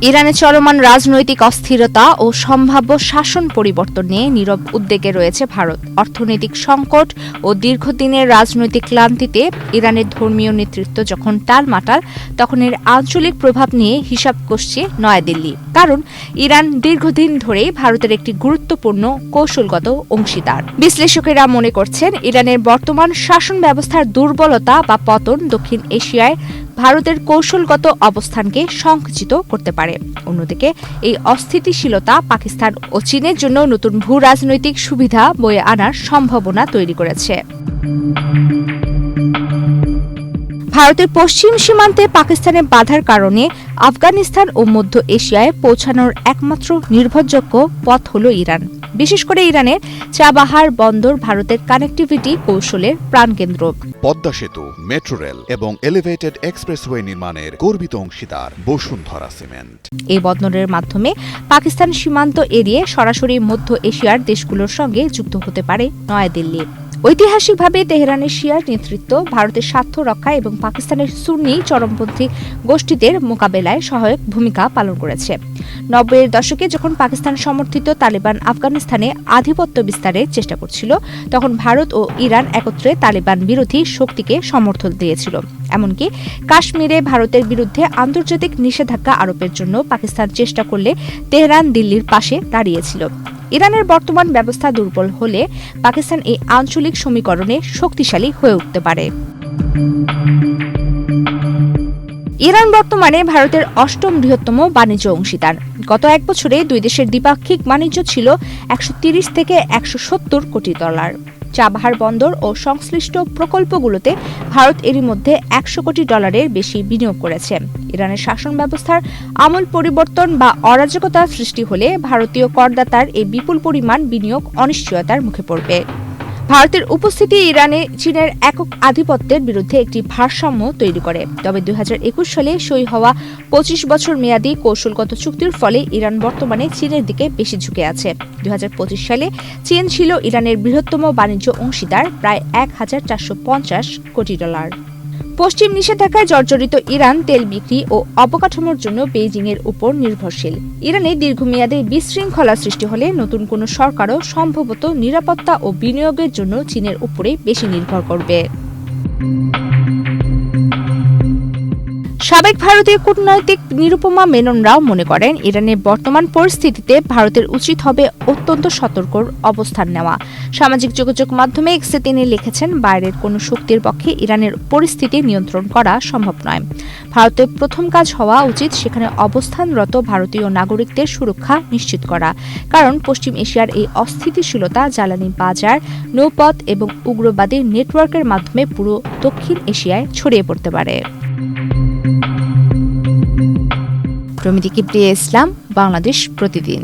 ইরানে চলমান রাজনৈতিক অস্থিরতা ও সম্ভাব্য শাসন পরিবর্তন নিয়ে নীরব উদ্বেগে রয়েছে ভারত। অর্থনৈতিক সংকট ও দীর্ঘদিনের রাজনৈতিক ক্লান্তিতে ইরানের ধর্মীয় নেতৃত্ব যখন টালমাটাল, তখন এর আঞ্চলিক প্রভাব নিয়ে হিসাব কষছে নয়াদিল্লি। কারণ ইরান দীর্ঘদিন ধরেই ভারতের একটি গুরুত্বপূর্ণ কৌশলগত অংশীদার। বিশ্লেষকেরা মনে করছেন, ইরানের বর্তমান শাসন ব্যবস্থার দুর্বলতা বা পতন দক্ষিণ এশিয়ায় ভারতের কৌশলগত অবস্থানকে সংকুচিত করতে পারে। অন্যদিকে এই অস্থিতিশীলতা পাকিস্তান ও চীনের জন্য নতুন ভূ রাজনৈতিক সুবিধা বয়ে আনার সম্ভাবনা তৈরি করেছে। ভারতের পশ্চিম সীমান্তে পাকিস্তানের বাধার কারণে আফগানিস্তান ও মধ্য এশিয়ায় পৌঁছানোর একমাত্র নির্ভরযোগ্য পথ হল ইরান। বিশেষ করে ইরানের চাবাহার বন্দর ভারতের কানেক্টিভিটি কৌশলের প্রাণকেন্দ্র। পদ্মা সেতু, মেট্রো রেল এবং এলিভেটেড এক্সপ্রেসওয়ে নির্মাণের গর্বিত অংশীদার বসুন্ধরা সিমেন্ট। এই বন্দরের মাধ্যমে পাকিস্তান সীমান্ত এড়িয়ে সরাসরি মধ্য এশিয়ার দেশগুলোর সঙ্গে যুক্ত হতে পারে নয়াদিল্লি। ঐতিহাসিকভাবে তেহরানের শিয়ার নেতৃত্ব ভারতের স্বার্থ রক্ষা এবং পাকিস্তানের সুন্নি চরমপন্থী গোষ্ঠীদের মোকাবেলায় সহায়ক ভূমিকা পালন করেছে। ৯০-এর দশকে যখন পাকিস্তান সমর্থিত তালেবান আফগানিস্তানে আধিপত্য বিস্তারের চেষ্টা করছিল, তখন ভারত ও ইরান একত্রে তালেবান বিরোধী শক্তিকে সমর্থন দিয়েছিল। এমনকি কাশ্মীরে ভারতের বিরুদ্ধে আন্তর্জাতিক নিষেধাজ্ঞা আরোপের জন্য পাকিস্তান চেষ্টা করলে তেহরান দিল্লির পাশে দাঁড়িয়েছিল। ইরানের বর্তমান ব্যবস্থা দুর্বল হলে পাকিস্তান এই আঞ্চলিক সমীকরণে শক্তিশালী হয়ে উঠতে পারে। ইরান বর্তমানে ভারতের ৮ম বৃহত্তম বাণিজ্য অংশীদার। গত এক বছরে দুই দেশের দ্বিপাক্ষিক বাণিজ্য ছিল ১৩০ থেকে ১৭০ কোটি ডলার। চাবাহার বন্দর ও সংশ্লিষ্ট প্রকল্পগুলোতে ভারত এরই মধ্যে ১০০ কোটি ডলারের বেশি বিনিয়োগ করেছে। ইরানের শাসন ব্যবস্থার আমূল পরিবর্তন বা অরাজকতা সৃষ্টি হলে ভারতীয় করদাতার এই বিপুল পরিমাণ বিনিয়োগ অনিশ্চয়তার মুখে পড়বে। ভারতের উপস্থিতি ইরানে চীনের একক আধিপত্যের বিরুদ্ধে একটি ভারসাম্য তৈরি করে। তবে ২০২১ সালে সই হওয়া ২৫ বছর মেয়াদী কৌশলগত চুক্তির ফলে ইরান বর্তমানে চীনের দিকে বেশি ঝুঁকে আছে। ২০২৫ সালে চীন ছিল ইরানের বৃহত্তম বাণিজ্য অংশীদার, প্রায় ১,৪৫০ কোটি ডলার। পশ্চিম নিষেধাজ্ঞায় জর্জরিত ইরান তেল বিক্রি ও অবকাঠামোর জন্য বেইজিংয়ের উপর নির্ভরশীল। ইরানে দীর্ঘমেয়াদে বিশৃঙ্খলা সৃষ্টি হলে নতুন কোনো সরকারও সম্ভবত নিরাপত্তা ও বিনিয়োগের জন্য চীনের উপরে বেশি নির্ভর করবে। সাবেক ভারতীয় কূটনৈতিক নিরুপমা মেননরাও মনে করেন, ইরানের বর্তমান পরিস্থিতিতে ভারতের উচিত হবে অত্যন্ত সতর্ক অবস্থান নেওয়া। সামাজিক যোগাযোগ মাধ্যমে এক্সে তিনি লিখেছেন, বাইরের কোনো শক্তির পক্ষে ইরানের পরিস্থিতি নিয়ন্ত্রণ করা সম্ভব নয়। ভারতের প্রথম কাজ হওয়া উচিত সেখানে অবস্থানরত ভারতীয় নাগরিকদের সুরক্ষা নিশ্চিত করা। কারণ পশ্চিম এশিয়ার এই অস্থিতিশীলতা জ্বালানি বাজার, নৌপথ এবং উগ্রবাদী নেটওয়ার্কের মাধ্যমে পুরো দক্ষিণ এশিয়ায় ছড়িয়ে পড়তে পারে। প্রমিতি কিবরিয়া ইসলাম, বাংলাদেশ প্রতিদিন।